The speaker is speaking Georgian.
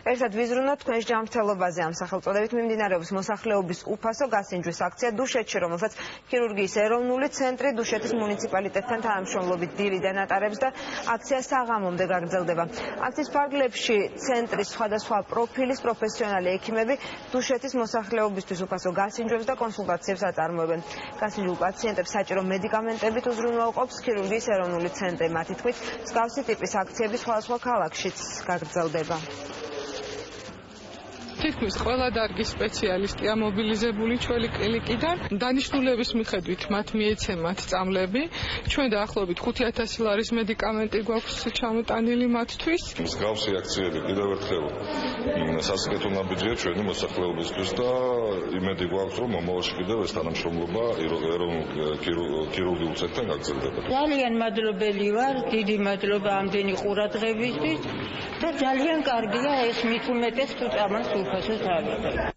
ერთად ვიზრუნოთ თქვენს ჯანმრთელობაზე ამ სახელწოდებით მიმდინარეობს მოსახლეობის უფასო გასინჯვის აქცია დუშეთში, რომელსაც ქირურგიის ეროვნული ცენტრი დუშეთის მუნიციპალიტეტთან თანამშრომლობით დილიდან ატარებს და აქცია საღამომდე გაგრძელდება. აქციის ფარგლებში ცენტრის სხვადასხვა პროფილის პროფესიონალი ექიმები დუშეთის მოსახლეობისთვის უფასო გასინჯვებს და კონსულტაციებს აწარმოებენ. გასინჯულ პაციენტებს საჭირო მედიკამენტებით უზრუნველყოფს ქირურგიის ეროვნული ცენტრი. მათი თქმით, მსგავსი ტიპის აქციები სხვადასხვა ქალაქშიც გაგრძელდება. თითქმის ყველა დარგის სპეციალისტია მობილიზებული ჩვენი კლინიკიდან. დანიშნულების მიხედვით მათ მიეცემათ წამლები. ჩვენ დაახლოებით 5000 ლარის მედიკამენტი გვაქვს ჩამოტანილი მათთვის. მსგავსი აქციები კიდევ ერთხელ სასიკეთო ნაბიჯია ჩვენი მოსახლეობისთვის და იმედი გვაქვს, რომ მომავალში კიდევ ეს თანამშრომლობა ეროვნულ ქირურგიულ ცენტრთან გაგრძელდება. ძალიან მადლობელი ვარ, დიდი მადლობა ამდენი ყურადღებისთვის და ძალიან კარგია ეს მით უმეტეს თუ წამალს უფასოდ ავიღებ.